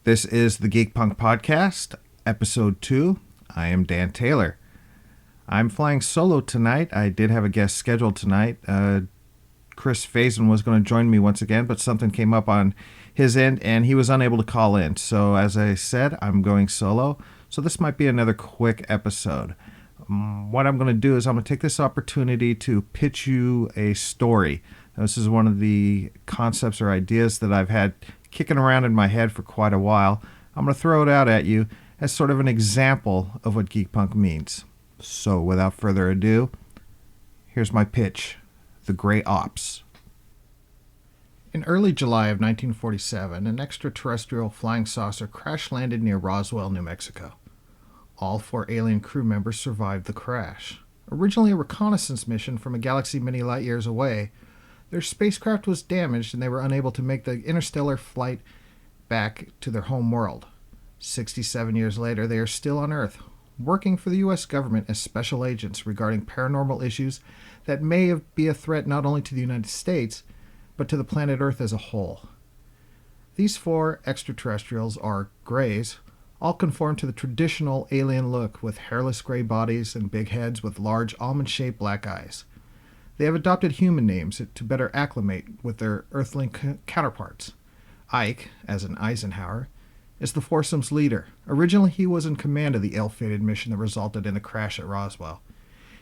This is the GeekPunk Podcast, Episode 2. I am Dan Taylor. I'm flying solo tonight. I did have a guest scheduled tonight. Chris Faison was going to join me once again, but something came up on his end, and he was unable to call in. So as I said, I'm going solo. So this might be another quick episode. What I'm going to do is I'm going to take this opportunity to pitch you a story. This is one of the concepts or ideas that I've had kicking around in my head for quite a while. I'm going to throw it out at you as sort of an example of what geekpunk means. So without further ado, here's my pitch, The Grey Ops. In early July of 1947, an extraterrestrial flying saucer crash-landed near Roswell, New Mexico. All 4 alien crew members survived the crash. Originally a reconnaissance mission from a galaxy many light years away, their spacecraft was damaged and they were unable to make the interstellar flight back to their home world. 67 years later, they are still on Earth, working for the U.S. government as special agents regarding paranormal issues that may be a threat not only to the United States, but to the planet Earth as a whole. These 4 extraterrestrials, or Greys, all conform to the traditional alien look with hairless gray bodies and big heads with large almond-shaped black eyes. They have adopted human names to better acclimate with their earthling counterparts. Ike, as in Eisenhower, is the foursome's leader. Originally, he was in command of the ill-fated mission that resulted in the crash at Roswell.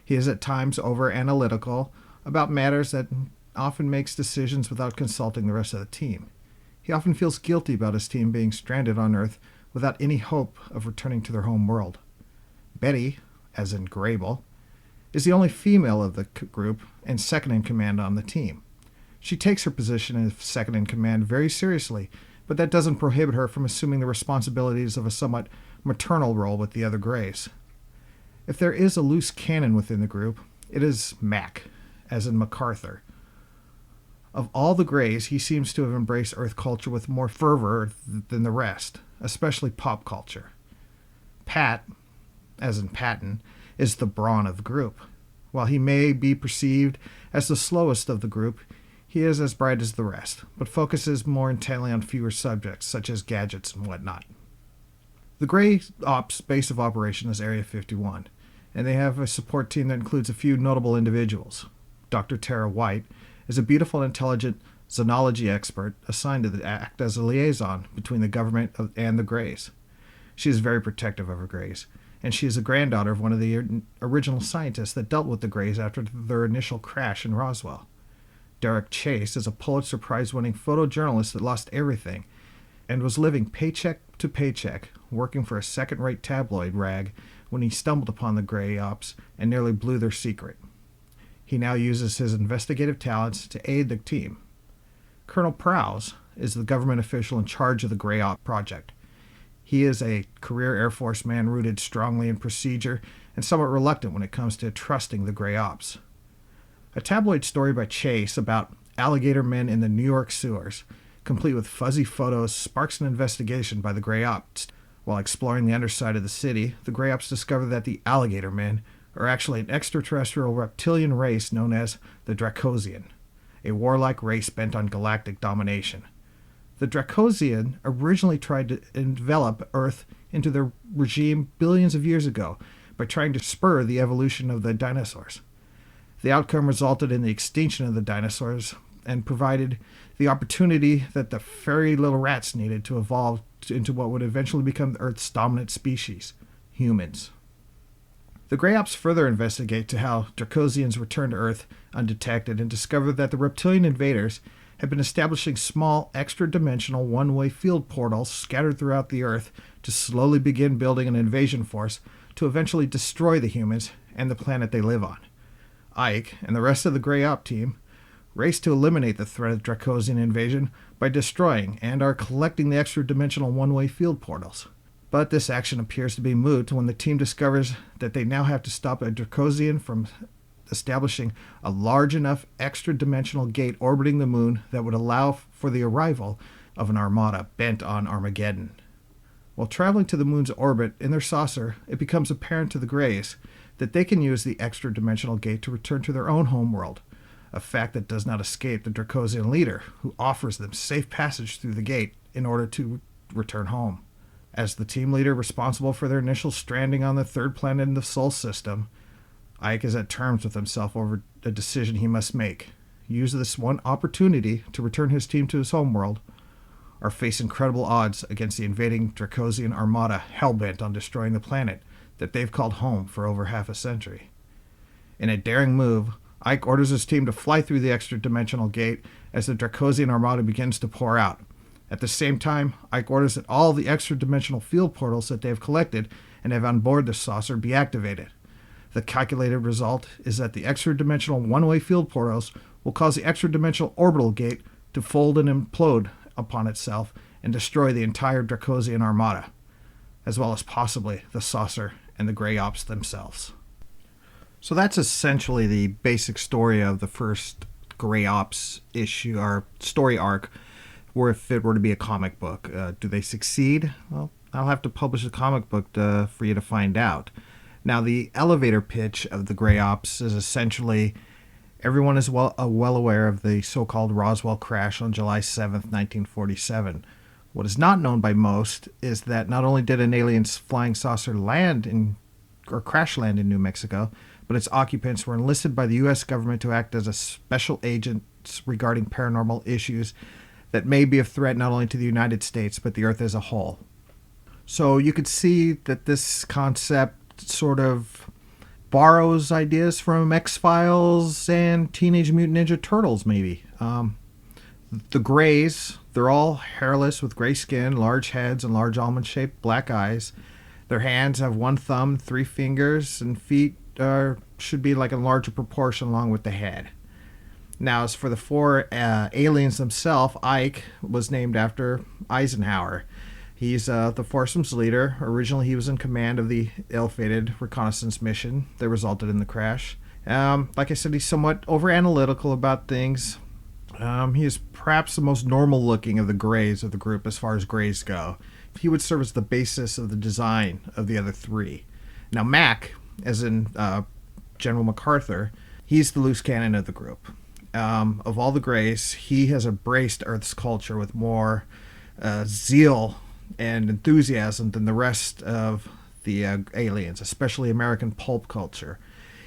He is at times over-analytical about matters that often makes decisions without consulting the rest of the team. He often feels guilty about his team being stranded on Earth without any hope of returning to their home world. Betty, as in Grable, is the only female of the group and second in command on the team. She takes her position as second in command very seriously, but that doesn't prohibit her from assuming the responsibilities of a somewhat maternal role with the other Greys. If there is a loose cannon within the group, it is Mac, as in MacArthur. Of all the Greys, he seems to have embraced Earth culture with more fervor than the rest, especially pop culture. Pat, as in Patton, is the brawn of the group. While he may be perceived as the slowest of the group, he is as bright as the rest, but focuses more intently on fewer subjects, such as gadgets and whatnot. The Grey Ops base of operation is Area 51, and they have a support team that includes a few notable individuals. Dr. Tara White is a beautiful and intelligent xenology expert assigned to act as a liaison between the government and the Greys. She is very protective of her Greys, and she is a granddaughter of one of the original scientists that dealt with the Greys after their initial crash in Roswell. Derek Chase is a Pulitzer Prize-winning photojournalist that lost everything and was living paycheck to paycheck, working for a second-rate tabloid rag when he stumbled upon the Grey Ops and nearly blew their secret. He now uses his investigative talents to aid the team. Colonel Prowse is the government official in charge of the Grey Op project. He is a career Air Force man rooted strongly in procedure and somewhat reluctant when it comes to trusting the Grey Ops. A tabloid story by Chase about alligator men in the New York sewers, complete with fuzzy photos, sparks an investigation by the Grey Ops. While exploring the underside of the city, the Grey Ops discover that the alligator men are actually an extraterrestrial reptilian race known as the Dracosian, a warlike race bent on galactic domination. The Dracosian originally tried to envelop Earth into their regime billions of years ago by trying to spur the evolution of the dinosaurs. The outcome resulted in the extinction of the dinosaurs and provided the opportunity that the furry little rats needed to evolve into what would eventually become Earth's dominant species, humans. The Grey Ops further investigate to how Dracosians returned to Earth undetected and discover that the reptilian invaders had been establishing small, extra-dimensional one-way field portals scattered throughout the Earth to slowly begin building an invasion force to eventually destroy the humans and the planet they live on. Ike and the rest of the Grey Op team race to eliminate the threat of Dracosian invasion by destroying and are collecting the extra-dimensional one-way field portals. But this action appears to be moot when the team discovers that they now have to stop a Dracosian from establishing a large enough extra-dimensional gate orbiting the moon that would allow for the arrival of an armada bent on Armageddon. While traveling to the moon's orbit in their saucer, it becomes apparent to the Greys that they can use the extra-dimensional gate to return to their own homeworld, a fact that does not escape the Dracosian leader, who offers them safe passage through the gate in order to return home. As the team leader responsible for their initial stranding on the third planet in the Sol system, Ike is at terms with himself over a decision he must make. Use this one opportunity to return his team to his homeworld, or face incredible odds against the invading Dracosian armada hellbent on destroying the planet that they've called home for over half a century. In a daring move, Ike orders his team to fly through the extra-dimensional gate as the Dracosian armada begins to pour out. At the same time, Ike orders that all the extra-dimensional field portals that they have collected and have on board the saucer be activated. The calculated result is that the extra-dimensional one-way field portals will cause the extra-dimensional orbital gate to fold and implode upon itself and destroy the entire Dracosian armada, as well as possibly the saucer and the Grey Ops themselves. So that's essentially the basic story of the first Grey Ops issue, or story arc, or if it were to be a comic book. Do they succeed? Well, I'll have to publish a comic book for you to find out. Now, the elevator pitch of the Grey Ops is essentially everyone is well aware of the so-called Roswell crash on July 7th, 1947. What is not known by most is that not only did an alien flying saucer crash land in New Mexico, but its occupants were enlisted by the U.S. government to act as a special agents regarding paranormal issues that may be a threat not only to the United States, but the Earth as a whole. So you could see that this concept sort of borrows ideas from X-Files and Teenage Mutant Ninja Turtles, maybe. The Greys, they're all hairless with gray skin, large heads, and large almond-shaped black eyes. Their hands have one thumb, 3 fingers, and feet should be like a larger proportion along with the head. Now, as for the 4 aliens themselves, Ike was named after Eisenhower. He's the foursome's leader. Originally, he was in command of the ill-fated reconnaissance mission that resulted in the crash. Like I said, he's somewhat over-analytical about things. He is perhaps the most normal-looking of the Greys of the group as far as Greys go. He would serve as the basis of the design of the other 3. Now, Mac, as in General MacArthur, he's the loose cannon of the group. Of all the Greys, he has embraced Earth's culture with more zeal and enthusiasm than the rest of the aliens, especially American pulp culture.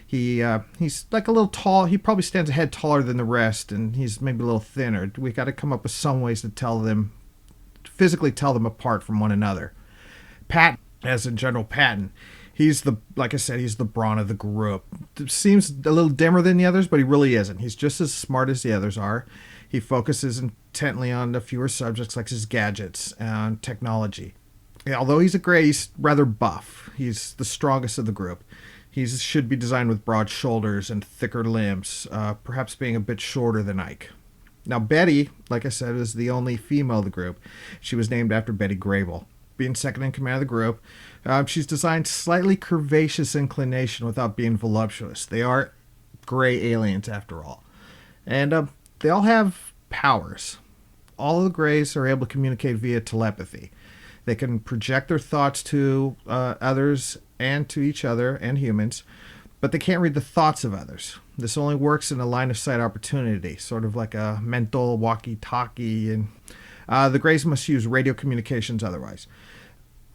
He's like a little tall. He probably stands a head taller than the rest, and he's maybe a little thinner. We got to come up with some ways to physically tell them apart from one another. Pat, as in General Patton, like I said, he's the brawn of the group. Seems a little dimmer than the others, but he really isn't. He's just as smart as the others are. He focuses intently on the fewer subjects like his gadgets and technology. Although he's a Grey, he's rather buff. He's the strongest of the group. He should be designed with broad shoulders and thicker limbs, perhaps being a bit shorter than Ike. Now, Betty, like I said, is the only female of the group. She was named after Betty Grable. Being second in command of the group, she's designed slightly curvaceous inclination without being voluptuous. They are Grey aliens, after all. And they all have powers. All of the Greys are able to communicate via telepathy. They can project their thoughts to others and to each other and humans, but they can't read the thoughts of others. This only works in a line-of-sight opportunity, sort of like a mental walkie-talkie, and the Greys must use radio communications otherwise.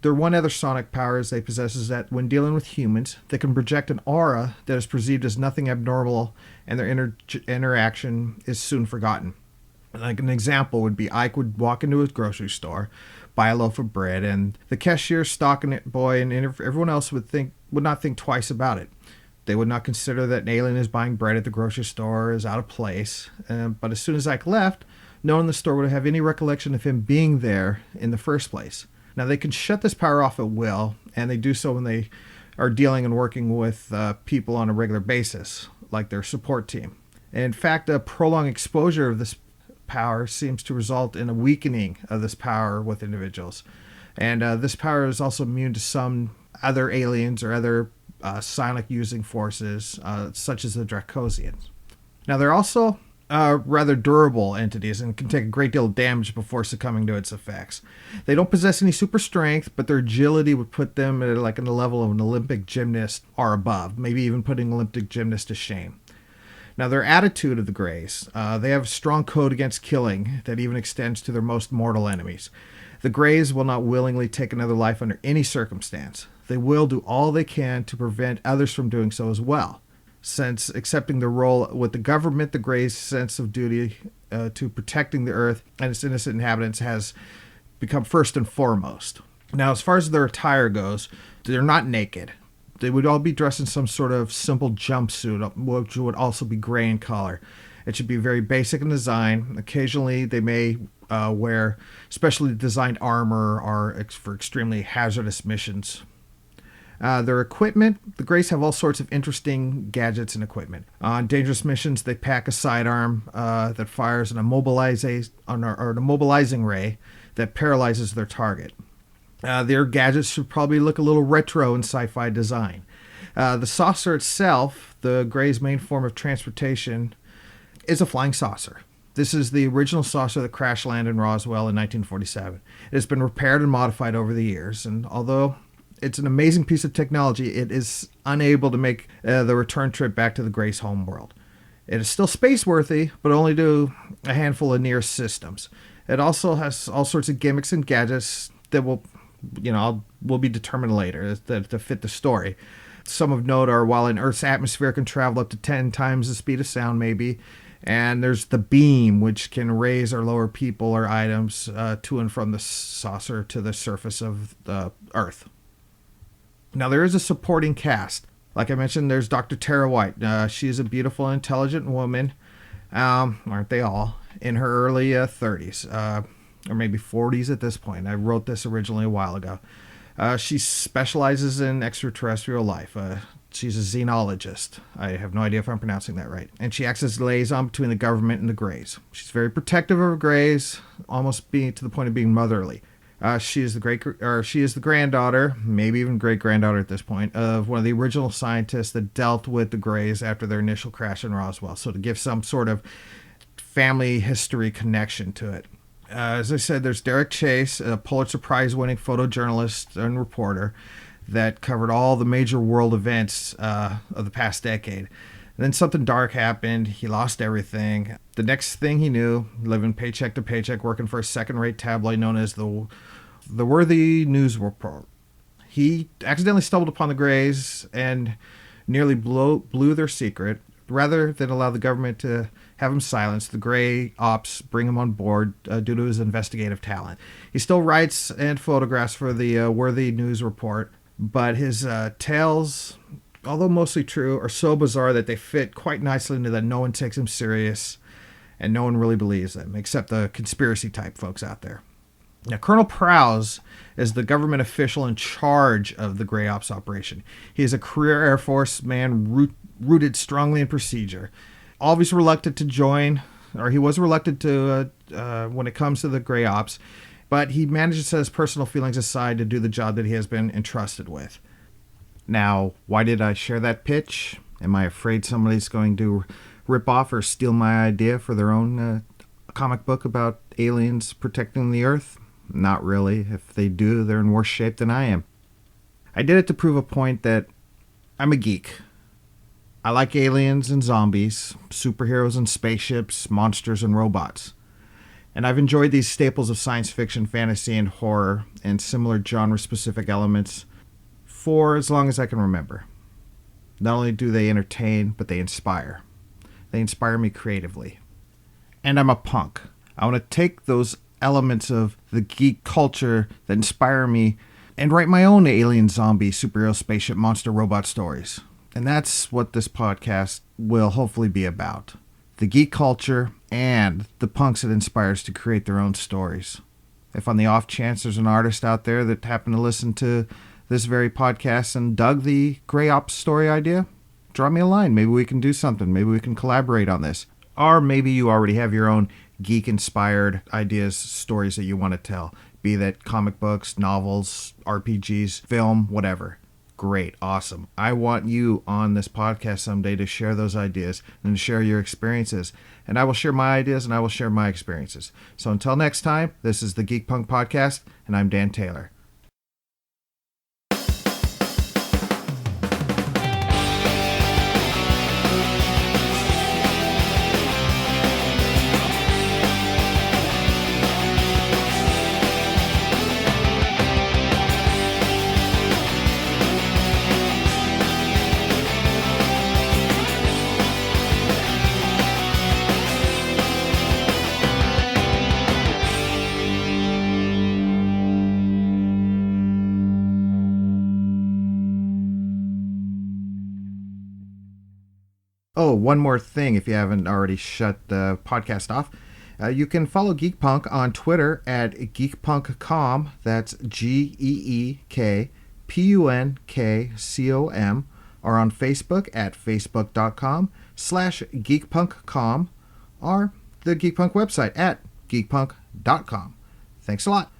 Their one other sonic power they possess is that when dealing with humans, they can project an aura that is perceived as nothing abnormal, and their interaction is soon forgotten. Like an example would be Ike would walk into his grocery store, buy a loaf of bread, and the cashier, stocking boy, and everyone else would not think twice about it. They would not consider that an alien is buying bread at the grocery store is out of place. But as soon as Ike left, no one in the store would have any recollection of him being there in the first place. Now, they can shut this power off at will, and they do so when they are dealing and working with people on a regular basis, like their support team. And in fact, a prolonged exposure of this power seems to result in a weakening of this power with individuals. And this power is also immune to some other aliens or other psionic using forces, such as the Dracosians. Now, they're also rather durable entities and can take a great deal of damage before succumbing to its effects. They don't possess any super strength, but their agility would put them at like in the level of an Olympic gymnast or above, maybe even putting Olympic gymnasts to shame. Now, their attitude of the Greys, they have a strong code against killing that even extends to their most mortal enemies. The Greys will not willingly take another life under any circumstance. They will do all they can to prevent others from doing so as well. Since accepting their role with the government, the Greys' sense of duty to protecting the Earth and its innocent inhabitants has become first and foremost. Now, as far as their attire goes, they're not naked. They would all be dressed in some sort of simple jumpsuit, which would also be gray in color. It should be very basic in design. Occasionally, they may wear specially designed armor or for extremely hazardous missions. Their equipment, the Greys have all sorts of interesting gadgets and equipment. On dangerous missions, they pack a sidearm that fires an immobilizing ray that paralyzes their target. Their gadgets should probably look a little retro in sci-fi design. The saucer itself, the Greys' main form of transportation, is a flying saucer. This is the original saucer that crash landed in Roswell in 1947. It has been repaired and modified over the years, and although it's an amazing piece of technology, it is unable to make the return trip back to the Greys' homeworld. It is still space-worthy, but only to a handful of near systems. It also has all sorts of gimmicks and gadgets that will be determined later to fit the story. Some of note are, while in Earth's atmosphere can travel up to 10 times the speed of sound, maybe, and there's the beam, which can raise or lower people or items to and from the saucer to the surface of the Earth. Now, there is a supporting cast. Like I mentioned, there's Dr. Tara White. She is a beautiful and intelligent woman, aren't they all, in her early 30s, or maybe 40s at this point. I wrote this originally a while ago. She specializes in extraterrestrial life. She's a xenologist. I have no idea if I'm pronouncing that right. And she acts as a liaison between the government and the Greys. She's very protective of her Greys, almost being to the point of being motherly. She is the granddaughter, maybe even great-granddaughter at this point, of one of the original scientists that dealt with the Greys after their initial crash in Roswell. So to give some sort of family history connection to it. As I said, there's Derek Chase, a Pulitzer Prize-winning photojournalist and reporter that covered all the major world events of the past decade. And then something dark happened. He lost everything. The next thing he knew, living paycheck to paycheck, working for a second-rate tabloid known as the Worthy News Report. He accidentally stumbled upon the Greys and nearly blew their secret. Rather than allow the government to have him silenced, the Grey Ops bring him on board due to his investigative talent. He still writes and photographs for the Worthy News Report, but his tales, although mostly true, are so bizarre that they fit quite nicely into that no one takes him serious and no one really believes them, except the conspiracy type folks out there. Now, Colonel Prowse is the government official in charge of the Grey Ops operation. He is a career Air Force man rooted strongly in procedure. Always reluctant to join, or he was reluctant to when it comes to the Grey Ops, but he manages to set his personal feelings aside to do the job that he has been entrusted with. Now, why did I share that pitch? Am I afraid somebody's going to rip off or steal my idea for their own comic book about aliens protecting the Earth? Not really. If they do, they're in worse shape than I am. I did it to prove a point that I'm a geek. I like aliens and zombies, superheroes and spaceships, monsters and robots. And I've enjoyed these staples of science fiction, fantasy, and horror, and similar genre-specific elements for as long as I can remember. Not only do they entertain, but they inspire. They inspire me creatively. And I'm a punk. I want to take those elements of the geek culture that inspire me and write my own alien, zombie, superhero, spaceship, monster, robot stories. And that's what this podcast will hopefully be about. The geek culture and the punks it inspires to create their own stories. If on the off chance there's an artist out there that happened to listen to this very podcast and dug the Grey Ops story idea, drop me a line. Maybe we can do something. Maybe we can collaborate on this. Or maybe you already have your own geek-inspired ideas, stories that you want to tell. Be that comic books, novels, RPGs, film, whatever. Great. Awesome. I want you on this podcast someday to share those ideas and to share your experiences. And I will share my ideas and I will share my experiences. So until next time, this is the GeekPunk Podcast, and I'm Dan Taylor. Oh, one more thing if you haven't already shut the podcast off. You can follow GeekPunk on Twitter at GeekPunkCom. That's GeekPunkcom. Or on Facebook at facebook.com/GeekPunkCom. Or the GeekPunk website at geekpunk.com. Thanks a lot.